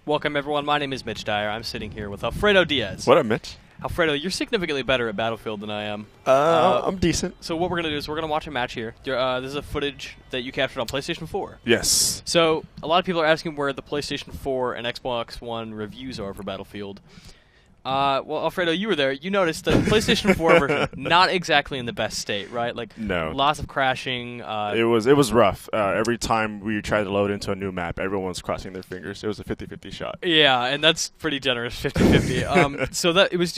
Welcome, everyone. My name is Mitch Dyer. I'm sitting here with Alfredo Diaz. What up, Mitch? Alfredo, you're significantly better at Battlefield than I am. I'm decent. So what we're going to do is we're going to watch a match here. This is a footage that you captured on PlayStation 4. Yes. So a lot of people are asking where the PlayStation 4 and Xbox One reviews are for Battlefield. Well, Alfredo, you were there. You noticed the PlayStation 4 version, not exactly in the best state, right? Like, No. lots of crashing. It was rough. Every time we tried to load into a new map, everyone was crossing their fingers. It was a 50-50 shot. Yeah, and that's pretty generous, 50-50. So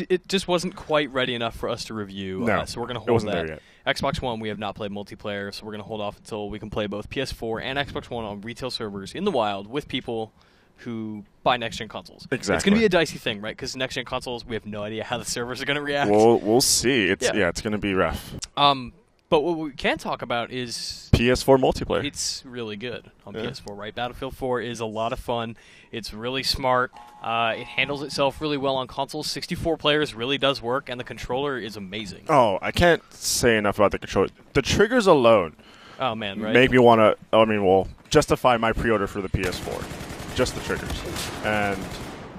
it just wasn't quite ready enough for us to review. No, So we're going to it hold wasn't that. there yet. Xbox One, we have not played multiplayer, so we're going to hold off until we can play both PS4 and Xbox One on retail servers in the wild with people who buy next-gen consoles. Exactly. It's going to be a dicey thing, right? Because next-gen consoles, we have no idea how the servers are going to react. We'll see. It's Yeah. it's going to be rough. But what we can talk about is PS4 multiplayer. it's really good on Yeah. PS4, right? Battlefield 4 is a lot of fun. It's really smart. It handles itself really well on consoles. 64 players really does work, and the controller is amazing. Oh, I can't say enough about the controller. The triggers alone Oh, man, right? make me want to, justify my pre-order for the PS4. Just the triggers. And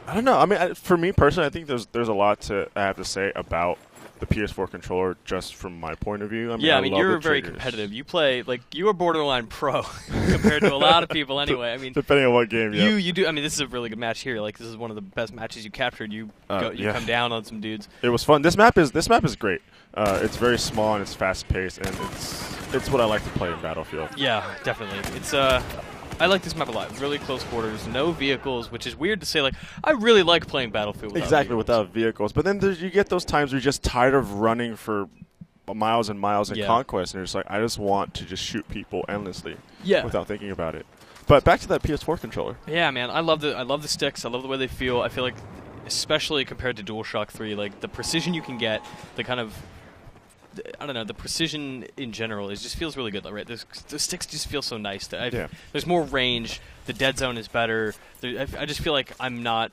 I don't know. For me personally, I think there's a lot I have to say about the PS4 controller just from my point of view. Yeah, I love you're the very triggers. competitive. You play, you are borderline pro compared to a lot of people anyway. I mean, Depending on what game, yeah. you do. I mean, this is a really good match here. This is one of the best matches you captured. You Yeah. come down on some dudes. It was fun. This map is great. It's very small and it's fast paced, and it's what I like to play in Battlefield. Yeah, definitely. It's I like this map a lot. Really close quarters, no vehicles, which is weird to say. I really like playing Battlefield without Exactly, vehicles. without vehicles. But then you get those times where you're just tired of running for miles and miles in Yeah. Conquest, and you're just like, I just want to just shoot people endlessly Yeah. without thinking about it. But back to that PS4 controller. Yeah, man. I love the sticks. I love the way they feel. I feel like, especially compared to DualShock 3, the precision you can get, the kind of, I don't know, the precision in general just feels really good, right? The sticks just feel so nice. Yeah. There's more range. The dead zone is better. I just feel like I'm not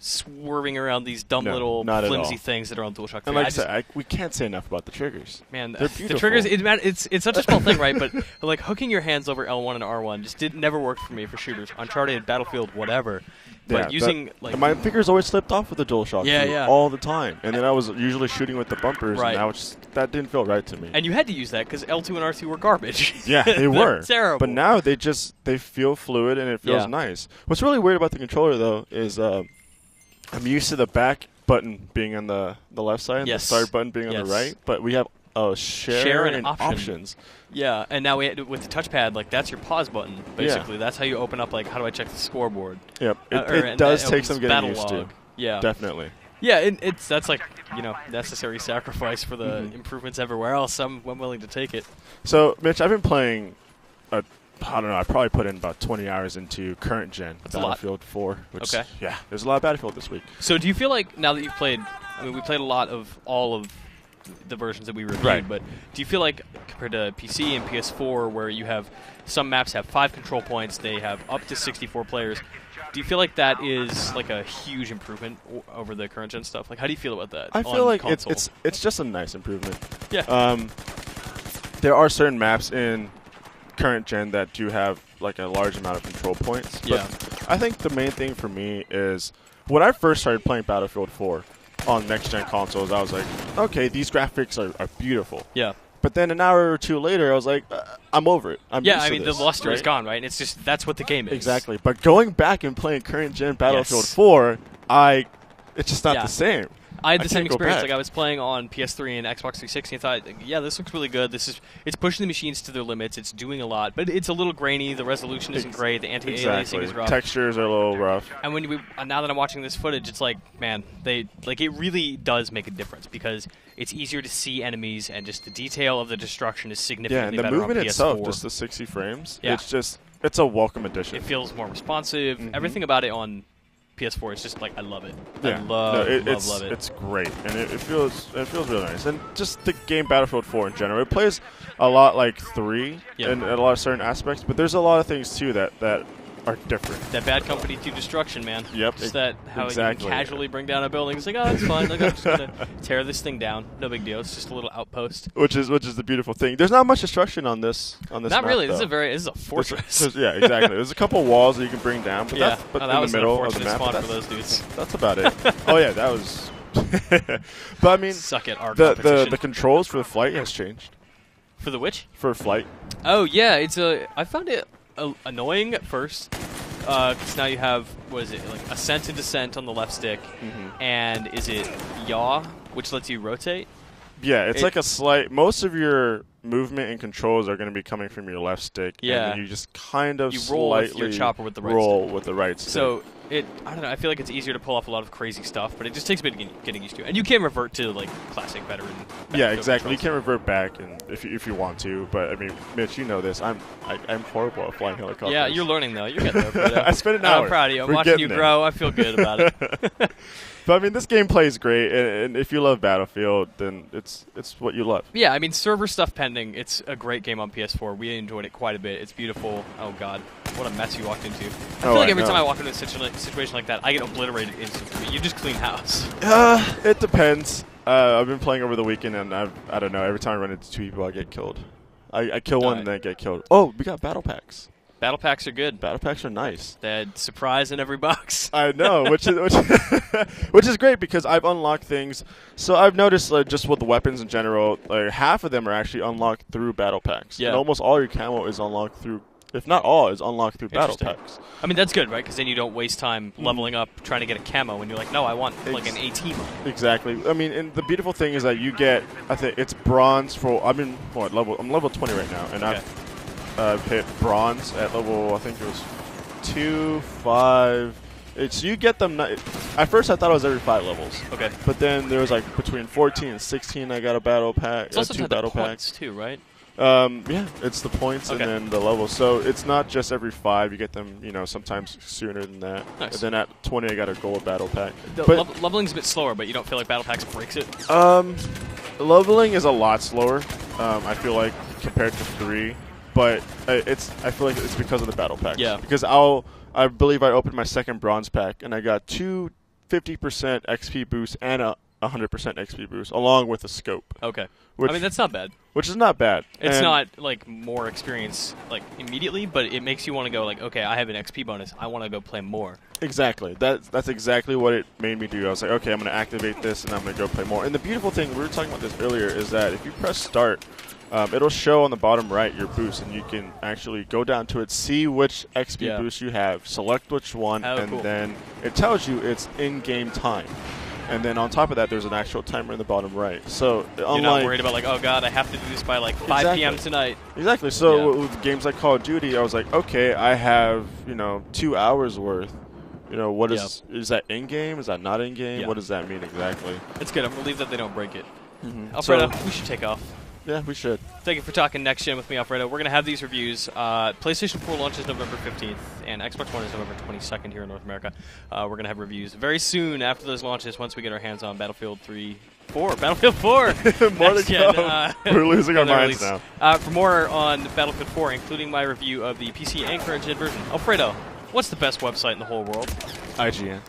swerving around these dumb No, little not at flimsy all. things that are on DualShock 3. And like I said, we can't say enough about the triggers. Man, They're the beautiful. triggers, it's such a small thing, right? But hooking your hands over L1 and R1 just never worked for me for shooters. Uncharted, Battlefield, whatever. But using, my fingers always slipped off with the DualShock Yeah, 2 yeah. all the time. And then I was usually shooting with the bumpers, Right. and that didn't feel right to me. And you had to use that because L2 and R2 were garbage. Yeah, they They're were. terrible. But now they feel fluid and it feels Yeah. nice. What's really weird about the controller, though, is I'm used to the back button being on the left side and Yes. the start button being on Yes. the right. But we have share and options. Yeah, and now with the touchpad, that's your pause button, basically. That's how you open up, how do I check the scoreboard? Yep. And It does that take opens some getting battle used to. log. Yeah. Definitely. Yeah, that's necessary sacrifice for the Mhm. improvements everywhere else. I'm willing to take it. So, Mitch, I've been playing, I don't know, I probably put in about 20 hours into current gen That's a lot. Battlefield 4. Which, Okay. yeah, there's a lot of Battlefield this week. So do you feel like now that you've played, we played a lot of all of the versions that we reviewed, Right. but do you feel like compared to PC and PS4 where you have some maps have 5 control points, they have up to 64 players, do you feel like that is a huge improvement over the current gen stuff? How do you feel about that? I feel on like console? it's just a nice improvement. Yeah. There are certain maps in current gen that do have a large amount of control points. But Yeah. I think the main thing for me is when I first started playing Battlefield 4 on next gen consoles, I was like, okay, these graphics are beautiful. Yeah. But then an hour or two later, I was like, I'm over it. I'm Yeah, used I to mean, this, the luster is right? gone, right? And it's just, that's what the game is. Exactly. But going back and playing current gen Battlefield Yes. 4, it's just not Yeah. the same. I had the same can't go experience. back. I was playing on PS3 and Xbox 360 and thought, yeah, this looks really good. It's pushing the machines to their limits. It's doing a lot, but it's a little grainy. The resolution isn't great. The anti-aliasing is rough. Textures are a little rough. And now that I'm watching this footage, it's man, it really does make a difference because it's easier to see enemies and just the detail of the destruction is Yeah, significantly and the better movement on PS4. itself, just the 60 frames, Yeah. it's a welcome addition. It feels more responsive. Mhm. Everything about it on PS4 is just I love it. Yeah. I love it. It's great, and it feels really nice. And just the game Battlefield 4 in general, it plays a lot like 3 Yeah. in a lot of certain aspects, but there's a lot of things too that are different. That Bad Company 2 destruction, man. Yep. Just that how exactly. you can casually bring down a building. It's like, oh, it's fine. Like, I'm just gonna tear this thing down. No big deal. It's just a little outpost. Which is the beautiful thing. There's not much destruction on this Not map, really. though. This is a fortress. Yeah, exactly. There's a couple walls that you can bring down, but yeah. that's but that in the was middle an of the unfortunate map. spawn for those dudes. That's about it. Oh yeah, that was. But I mean, Suck it, our the competition. the controls for the flight has changed. For the which? For flight. Oh yeah, I found it annoying at first. Because now you have, what is it, like ascent and descent on the left stick, and is it yaw, which lets you rotate? Yeah, it's like a slight. Most of your movement and controls are going to be coming from your left stick. Yeah. And then you just kind of You roll with slightly your chopper with the right roll stick. with the right stick. So I don't know. I feel like it's easier to pull off a lot of crazy stuff, but it just takes a bit of getting used to. And you can revert to like classic veteran. yeah, exactly. You controls. can revert back, and if you want to. But I mean, Mitch, you know this. I'm horrible at flying helicopters. Yeah, you're learning though. You're getting there. But, I spent an hour. I'm proud of you. I'm We're watching getting you there. grow. I feel good about it. But I mean, this gameplay is great, and if you love Battlefield, then it's what you love. Yeah, I mean, server stuff pending. It's a great game on PS4. We enjoyed it quite a bit. It's beautiful. Oh, God. What a mess you walked into. I feel like every time I walk into a situation like that, I get obliterated instantly. You just clean house. It depends. I've been playing over the weekend, and I don't know. Every time I run into two people, I get killed. I kill one, and then I get killed. Oh, we got battle packs. Battle packs are good. Battle packs are nice. They had surprise in every box. I know, which is great because I've unlocked things. So I've noticed just with the weapons in general, like half of them are actually unlocked through battle packs. Yeah. And almost all your camo is unlocked through, if not all, is unlocked through battle packs. I mean, that's good, right? Because then you don't waste time leveling up trying to get a camo, and you're like, no, I want like an AT mode. Exactly. I mean, and the beautiful thing is that you get, I think it's bronze for. I'm level 20 right now, and I've hit bronze at level, I think it was 2, 5. You get them. At first, I thought it was every 5 levels. Okay. But then there was like between 14 and 16, I got a battle pack. It's also two had the battle points packs too, right? Yeah, it's the points Okay. and then the levels. So it's not just every 5. You get them, sometimes sooner than that. Nice. And then at 20, I got a gold battle pack. The But leveling's a bit slower, but you don't feel like battle packs breaks it. leveling is a lot slower. I feel like compared to 3. But I feel like it's because of the battle packs. Yeah. Because I believe I opened my second bronze pack and I got 2 50% XP boosts and a 100% XP boost along with a scope. Okay. Which, I mean, that's not bad. Which is not bad. It's And not like more experience like immediately, but it makes you want to go like, okay, I have an XP bonus. I want to go play more. Exactly. That's exactly what it made me do. I was like, okay, I'm going to activate this and I'm going to go play more. And the beautiful thing, we were talking about this earlier, is that if you press start, it'll show on the bottom right your boost, and you can actually go down to it, see which XP boost you have, select which one, and then it tells you it's in-game time. And then on top of that, there's an actual timer in the bottom right. So you're not worried about like, oh god, I have to do this by like 5 p.m. tonight. Exactly. So with games like Call of Duty, I was like, okay, I have 2 hours worth. What is that in game? Is that not in game? What does that mean exactly? It's good. I'm relieved that they don't break it. Alfredo, we should take off. Yeah, we should. Thank you for talking next gen with me, Alfredo. We're going to have these reviews. PlayStation 4 launches November 15th, and Xbox One is November 22nd here in North America. We're going to have reviews very soon after those launches once we get our hands on Battlefield 4. Battlefield 4! More to come. We're losing our minds now. For more on Battlefield 4, including my review of the PC and current gen version, Alfredo, what's the best website in the whole world? IGN.